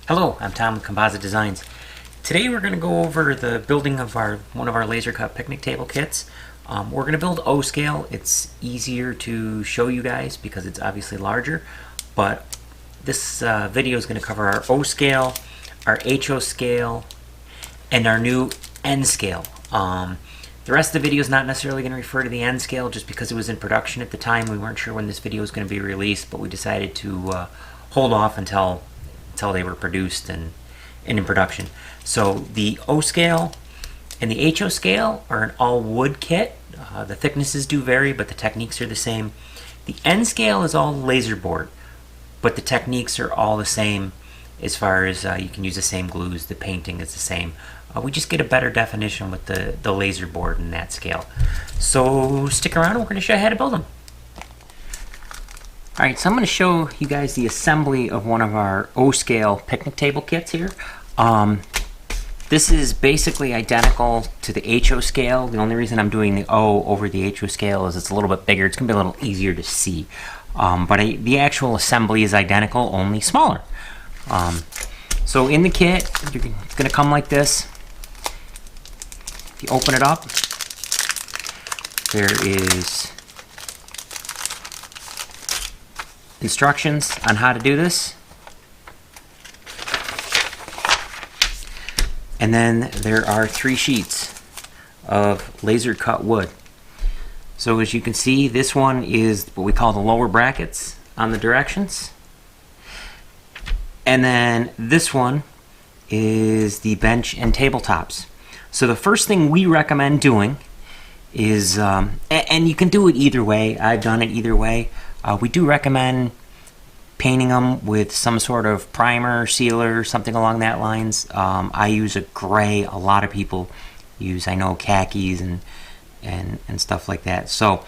Hello, I'm Tom with Composite Designs. Today we're going to go over the building of one of our laser cut picnic table kits. We're going to build O scale. It's easier to show you guys because it's obviously larger, but this video is going to cover our O scale, our HO scale, and our new N scale. The rest of the video is not necessarily going to refer to the N scale just because it was in production at the time. We weren't sure when this video was going to be released, but we decided to hold off until they were produced and in production. So the O scale and the HO scale are an all wood kit. The thicknesses do vary, but the techniques are the same. The N scale is all laser board, but the techniques are all the same as far as you can use the same glues, the painting is the same. We just get a better definition with the laser board in that scale. So stick around and we're going to show you how to build them. Alright, so I'm going to show you guys the assembly of one of our O scale picnic table kits here. This is basically identical to the HO scale. The only reason I'm doing the O over the HO scale is it's a little bit bigger. It's going to be a little easier to see. But the actual assembly is identical, only smaller. So in the kit, it's going to come like this. If you open it up, there is instructions on how to do this. And then there are 3 sheets of laser cut wood. So as you can see, this one is what we call the lower brackets on the directions. And then this one is the bench and tabletops. So the first thing we recommend doing is, and you can do it either way, I've done it either way. We do recommend painting them with some sort of primer, sealer, something along that lines. I use a gray. A lot of people use, I know, khakis and stuff like that. So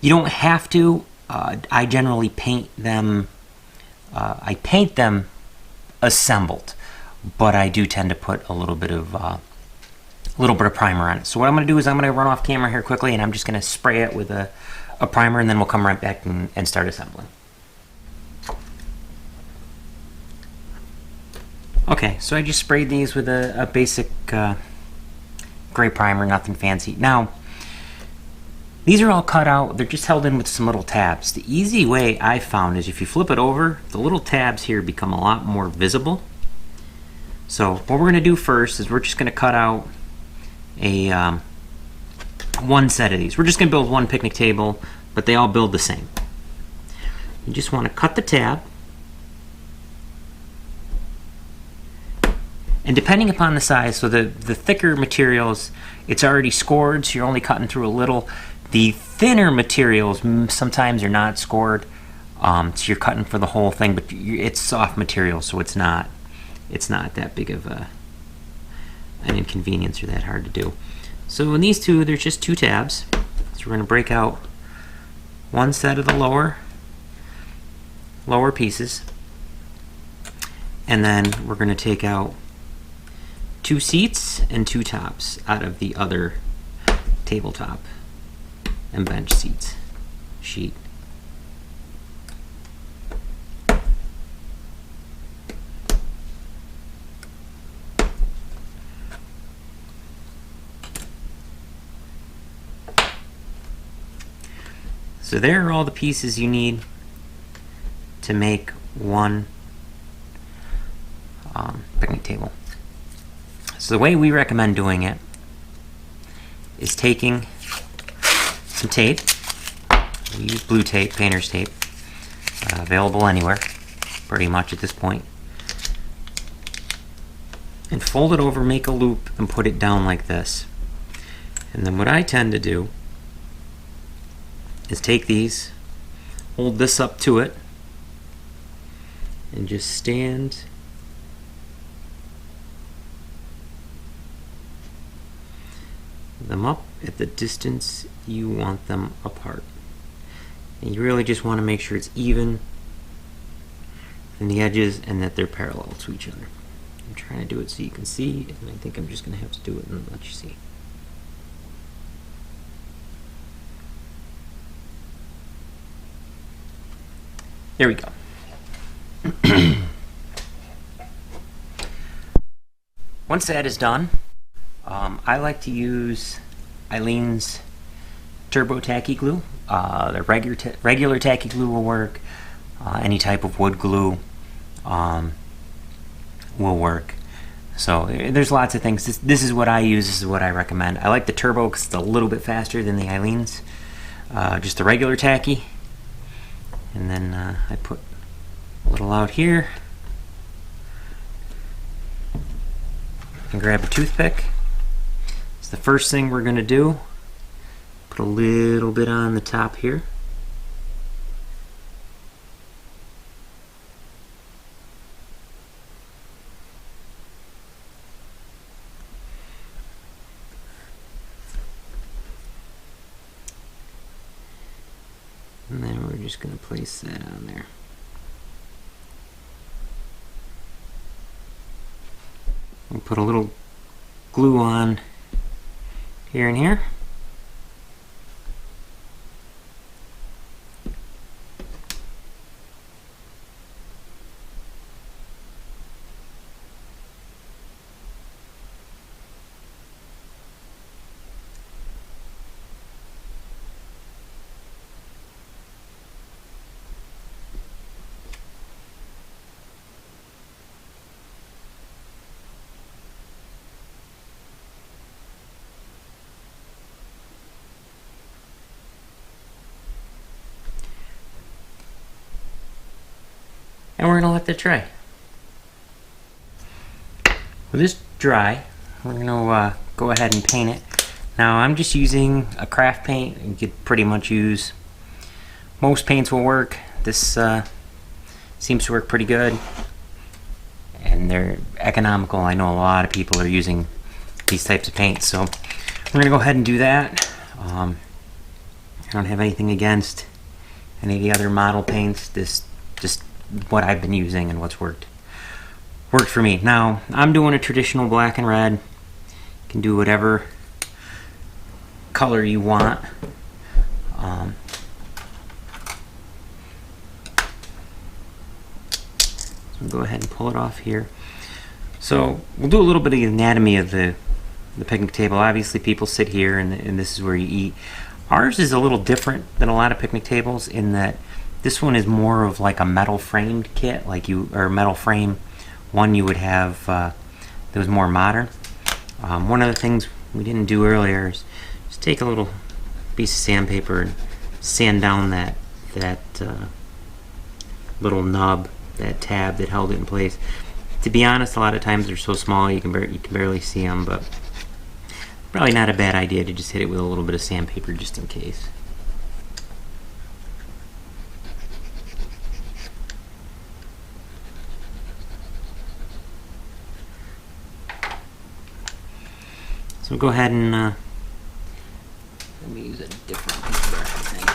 you don't have to. I generally paint them. I paint them assembled, but I do tend to put a little bit of primer on it. So what I'm going to do is I'm going to run off camera here quickly, and I'm just going to spray it with a primer, and then we'll come right back and start assembling. Okay, so I just sprayed these with a basic gray primer, nothing fancy. Now, these are all cut out. They're just held in with some little tabs. The easy way I've found is if you flip it over, the little tabs here become a lot more visible. So what we're going to do first is we're just going to cut out one set of these. We're just going to build one picnic table, but they all build the same. You just want to cut the tab, and depending upon the size, so the thicker materials, it's already scored, so you're only cutting through a little. The thinner materials sometimes are not scored, so you're cutting for the whole thing, but it's soft material, so it's not that big of an inconvenience or that hard to do. So in these two, there's just 2 tabs. So we're going to break out one set of the lower pieces, and then we're going to take out 2 seats and 2 tops out of the other tabletop and bench seats sheet. So there are all the pieces you need to make one picnic table. So the way we recommend doing it is taking some tape. We use blue tape, painter's tape, available anywhere pretty much at this point, and fold it over, make a loop, and put it down like this. And then what I tend to do is take these, hold this up to it, and just stand them up at the distance you want them apart. And you really just want to make sure it's even in the edges and that they're parallel to each other. I'm trying to do it so you can see, and I think I'm just going to have to do it and let you see. There we go. Once that is done, I like to use Aleene's Turbo Tacky Glue. The regular tacky glue will work. Any type of wood glue will work. So there's lots of things. This is what I use. This is what I recommend. I like the Turbo because it's a little bit faster than the Aleene's. Just the regular tacky. And then I put a little out here. And grab a toothpick. It's the first thing we're going to do. Put a little bit on the top here. And then we're just going to place that on there. We'll put a little glue on here and here. And we're going to let that dry. With this dry, we're going to go ahead and paint it. Now I'm just using a craft paint. You could pretty much use, most paints will work. This seems to work pretty good. And they're economical. I know a lot of people are using these types of paints. So we're going to go ahead and do that. I don't have anything against any of the other model paints. This just what I've been using and what's worked for me. Now I'm doing a traditional black and red. You can do whatever color you want. So go ahead and pull it off here. So we'll do a little bit of the anatomy of the picnic table. Obviously people sit here and this is where you eat. Ours is a little different than a lot of picnic tables in that this one is more of like a metal framed kit, or metal frame one you would have that was more modern. One of the things we didn't do earlier is just take a little piece of sandpaper and sand down that little nub, that tab that held it in place. To be honest, a lot of times they're so small you can barely see them, but probably not a bad idea to just hit it with a little bit of sandpaper just in case. So go ahead and let me use a different paintbrush, I think.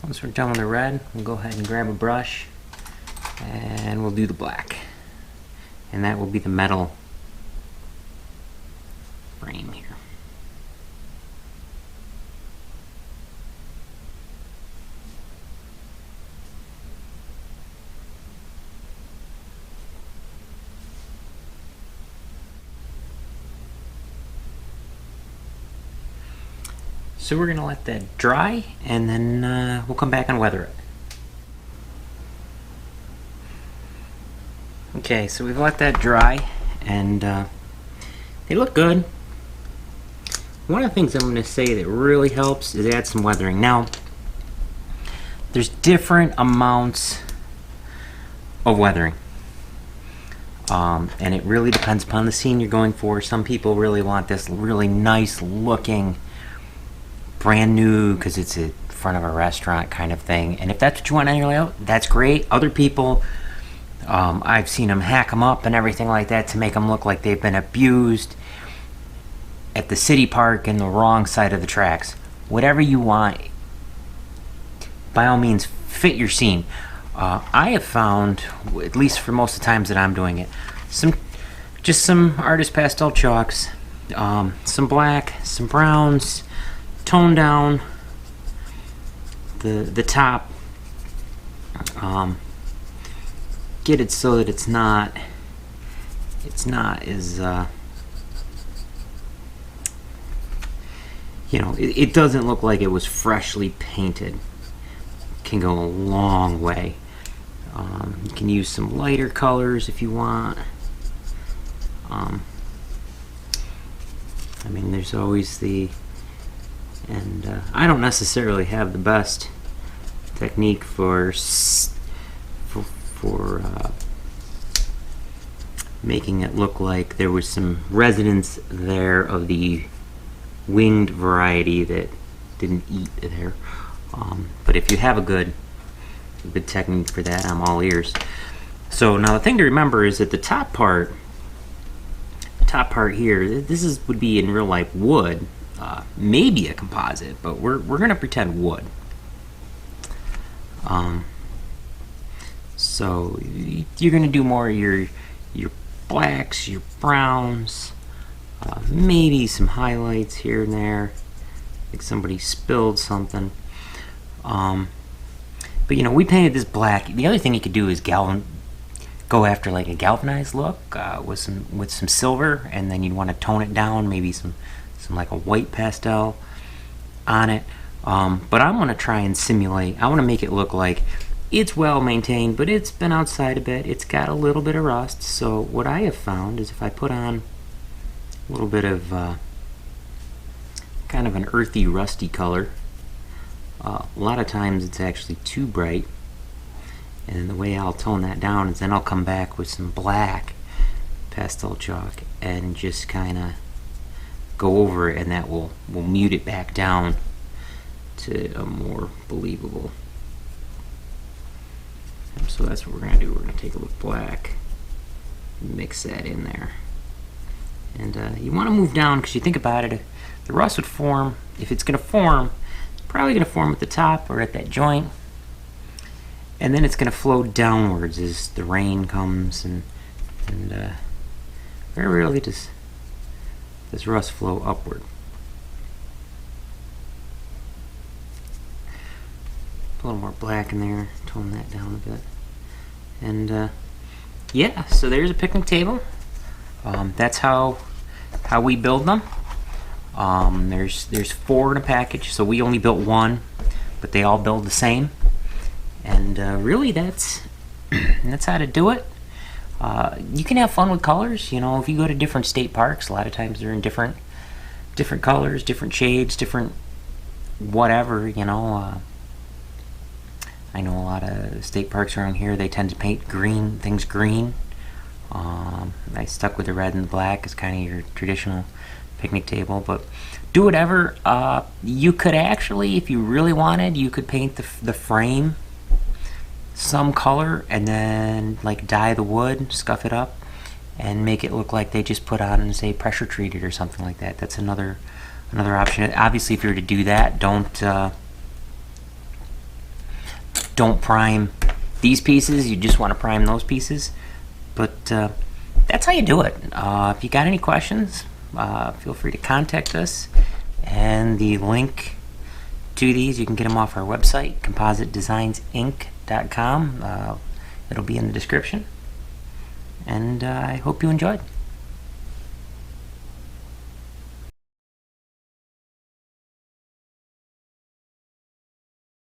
Once we're done with the red, we'll go ahead and grab a brush and we'll do the black. And that will be the metal frame here. So we're going to let that dry, and then we'll come back and weather it. Okay, so we've let that dry, and they look good. One of the things I'm going to say that really helps is add some weathering. Now, there's different amounts of weathering. And it really depends upon the scene you're going for. Some people really want this really nice looking brand new because it's in front of a restaurant kind of thing, and if that's what you want on your layout, that's great. Other people, I've seen them hack them up and everything like that to make them look like they've been abused, at the city park in the wrong side of the tracks. Whatever you want, by all means, fit your scene. I have found, at least for most of the times that I'm doing it, just some artist pastel chalks, some black, some browns, tone down the top, get it so that it's not as it doesn't look like it was freshly painted. Can go a long way. You can use some lighter colors if you want. I mean, there's always I don't necessarily have the best technique for making it look like there was some residence there of the winged variety that didn't eat there. But if you have a good technique for that, I'm all ears. So now the thing to remember is that the top part here, would be in real life wood, maybe a composite, but we're gonna pretend wood. So you're gonna do more of your blacks, your browns, maybe some highlights here and there, like somebody spilled something. But we painted this black. The other thing you could do is go after like a galvanized look with some silver, and then you'd want to tone it down, maybe some like a white pastel on it. But I want to try and simulate. I want to make it look like it's well maintained, but it's been outside a bit. It's got a little bit of rust. So what I have found is if I put on a little bit of kind of an earthy, rusty color, a lot of times it's actually too bright, and the way I'll tone that down is then I'll come back with some black pastel chalk and just kind of go over it, and that will mute it back down to a more believable. So that's what we're going to do. We're going to take a little black, mix that in there, and you want to move down, because you think about it, the rust would form, if it's going to form, it's probably going to form at the top or at that joint, and then it's going to flow downwards as the rain comes, and very rarely does rust flow upward. Put a little more black in there, tone that down a bit, and yeah, so there's a picnic table. That's how we build them. There's 4 in a package, so we only built 1, but they all build the same. And really, that's how to do it. You can have fun with colors. If you go to different state parks, a lot of times they're in different colors, different shades, different whatever. I know a lot of state parks around here, they tend to paint things green. I stuck with the red and the black as kind of your traditional picnic table, but do whatever. You could actually, if you really wanted, you could paint the frame some color and then like dye the wood, scuff it up, and make it look like they just put on, say, pressure treated or something like that. That's another option. Obviously, if you were to do that, don't prime these pieces. You just want to prime those pieces. But that's how you do it. If you got any questions, feel free to contact us. And the link to these, you can get them off our website, compositedesignsinc.com. It'll be in the description. And I hope you enjoyed.